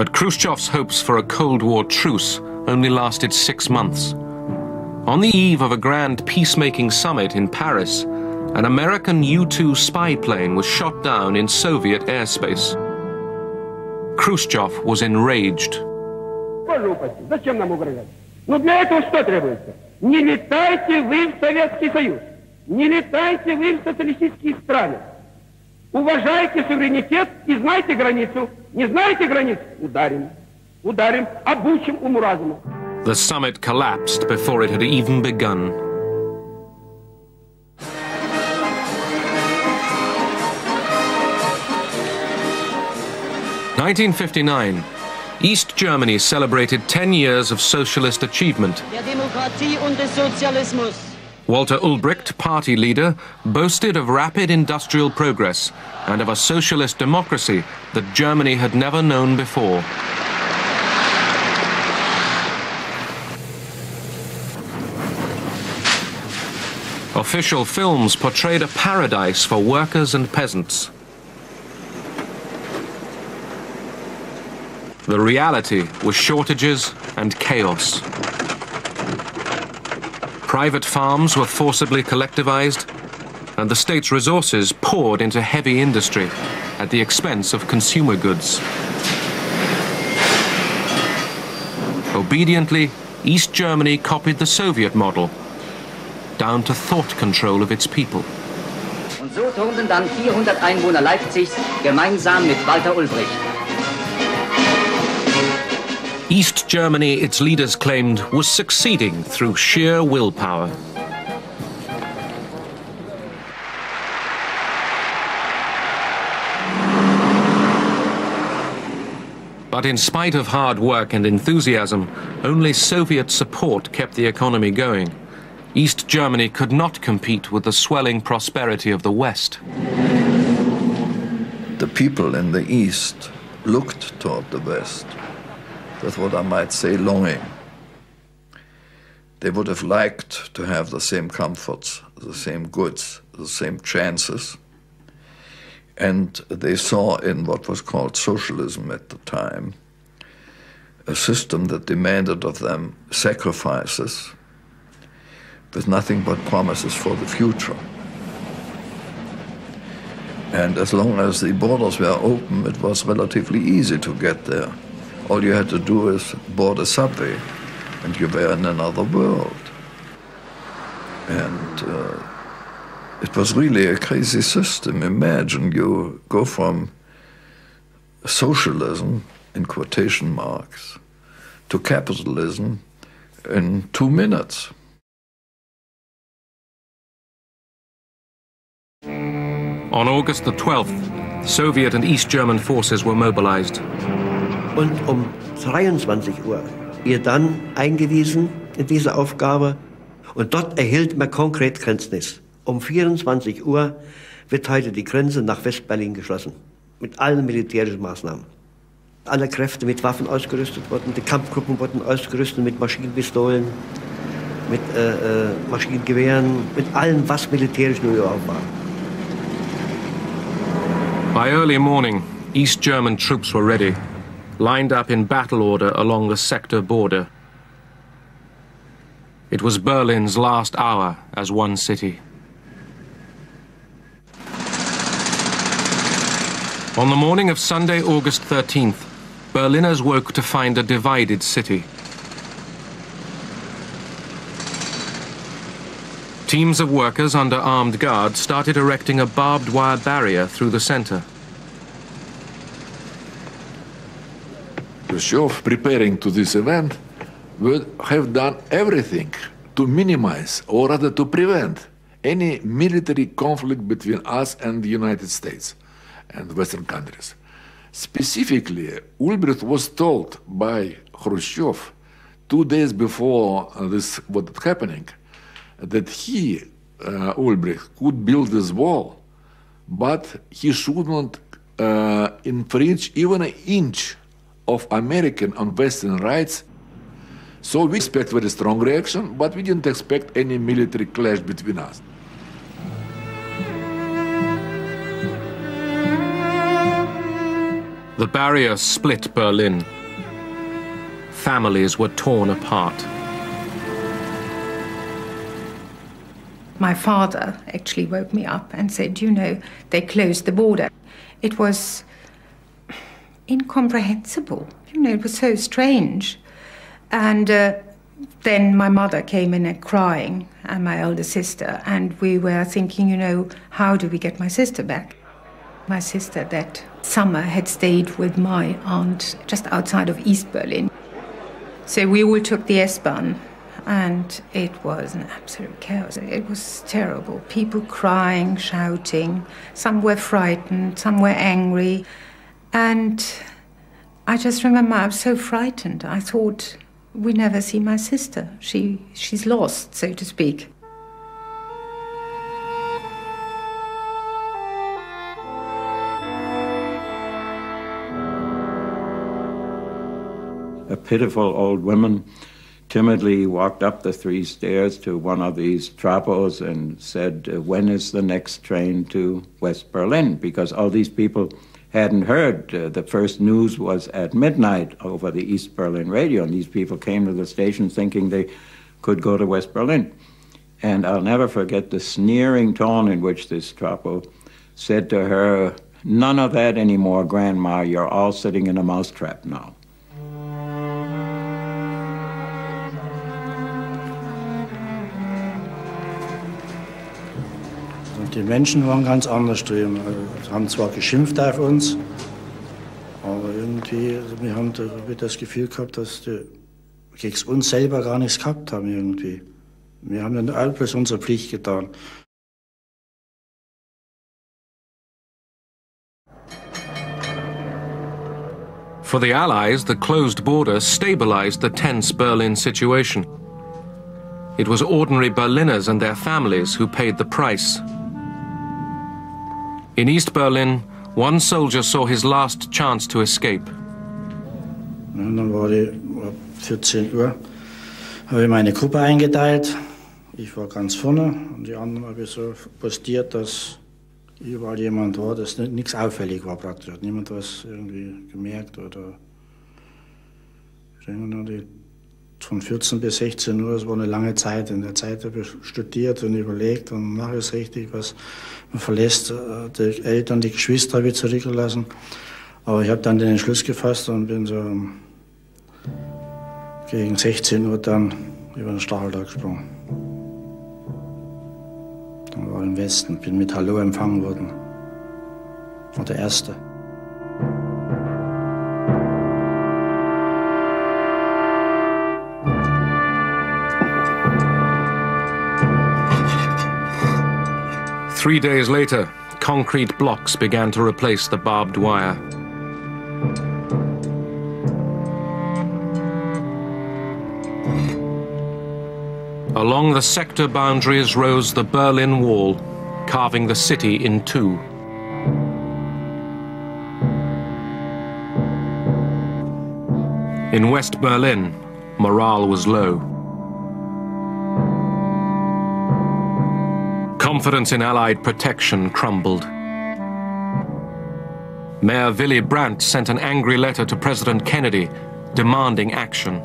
But Khrushchev's hopes for a Cold War truce only lasted 6 months. On the eve of a grand peacemaking summit in Paris, an American U-2 spy plane was shot down in Soviet airspace. Khrushchev was enraged. Зачем нам угрожать? Но для этого что требуется? Не летайте вы в Советский Союз, не летайте вы в социалистические страны. Уважайте суверенитет и знайте границу. Не знаете границу? Ударим. Ударим, обучим уму-разуму. The summit collapsed before it had even begun. In 1959, East Germany celebrated 10 years of socialist achievement. Walter Ulbricht, party leader, boasted of rapid industrial progress and of a socialist democracy that Germany had never known before. Official films portrayed a paradise for workers and peasants. The reality was shortages and chaos. Private farms were forcibly collectivized, and the state's resources poured into heavy industry at the expense of consumer goods. Obediently, East Germany copied the Soviet model, down to thought control of its people. Und so turnten dann 400 Einwohner Leipzigs gemeinsam mit Walter Ulbricht. East Germany, its leaders claimed, was succeeding through sheer willpower. But in spite of hard work and enthusiasm, only Soviet support kept the economy going. East Germany could not compete with the swelling prosperity of the West. The people in the East looked toward the West. That's what I might say, longing. They would have liked to have the same comforts, the same goods, the same chances. And they saw in what was called socialism at the time a system that demanded of them sacrifices with nothing but promises for the future. And as long as the borders were open, it was relatively easy to get there. All you had to do is board a subway, and you were in another world. And it was really a crazy system. Imagine you go from socialism, in quotation marks, to capitalism in 2 minutes. On August the 12th, Soviet and East German forces were mobilized. Und 23 Uhr wir dann eingewiesen in diese Aufgabe und dort erhielt man konkret Kenntnis. 24 Uhr wird heute die Grenze nach Westberlin geschlossen, mit allen militärischen Maßnahmen. Alle Kräfte mit Waffen ausgerüstet wurden, die Kampfgruppen wurden ausgerüstet mit Maschinenpistolen, mit Maschinengewehren, mit allem, was militärisch nur überhaupt war. By early morning, East German troops were ready, lined up in battle order along the sector border. It was Berlin's last hour as one city. On the morning of Sunday, August 13th, Berliners woke to find a divided city. Teams of workers under armed guard started erecting a barbed wire barrier through the center. Khrushchev, preparing to this event, would have done everything to minimize, or rather to prevent, any military conflict between us and the United States and Western countries. Specifically, Ulbricht was told by Khrushchev 2 days before this was happening that he, Ulbricht, could build this wall, but he should not infringe even an inch of American and Western rights. So we expect very strong reaction, but we didn't expect any military clash between us. The barrier split Berlin. Families were torn apart. My father actually woke me up and said, you know, they closed the border. It was incomprehensible. You know, it was so strange. And then my mother came in crying, and my elder sister, and we were thinking, you know, how do we get my sister back? My sister that summer had stayed with my aunt just outside of East Berlin. So we all took the S-Bahn, and it was an absolute chaos. It was terrible. People crying, shouting. Some were frightened, some were angry. And I just remember I was so frightened. I thought, we never see my sister. She's lost, so to speak. A pitiful old woman timidly walked up the 3 stairs to one of these trapos and said, when is the next train to West Berlin? Because all these people hadn't heard. The first news was at midnight over the East Berlin radio, and these people came to the station thinking they could go to West Berlin. And I'll never forget the sneering tone in which this trapo said to her, none of that anymore, Grandma, you're all sitting in a mousetrap now. Die Menschen waren ganz anders drüben. Sie haben zwar geschimpft auf uns, aber irgendwie, also wir haben das Gefühl gehabt, dass die gegen uns selber gar nichts gehabt haben irgendwie. Wir haben ja auch bloß unsere Pflicht getan. For the Allies, the closed border stabilized the tense Berlin situation. It was ordinary Berliners and their families who paid the price. In East Berlin, one soldier saw his last chance to escape. Ja, dann war 14 Uhr, habe ich meine Gruppe eingeteilt. Ich war ganz vorne und die anderen habe ich so postiert, dass überall jemand war, dass nichts auffällig war praktisch. Hat niemand was irgendwie gemerkt oder von 14 bis 16 Uhr, das war eine lange Zeit. In der Zeit habe ich studiert und überlegt und mache es richtig, was man verlässt. Die Eltern, die Geschwister habe ich zurückgelassen. Aber ich habe dann den Entschluss gefasst und bin so gegen 16 Uhr dann über den Stacheldraht gesprungen. Dann war ich im Westen, bin mit Hallo empfangen worden. War der Erste. Three days later, concrete blocks began to replace the barbed wire. Along the sector boundaries rose the Berlin Wall, carving the city in two. In West Berlin, morale was low. Confidence in Allied protection crumbled. Mayor Willy Brandt sent an angry letter to President Kennedy demanding action.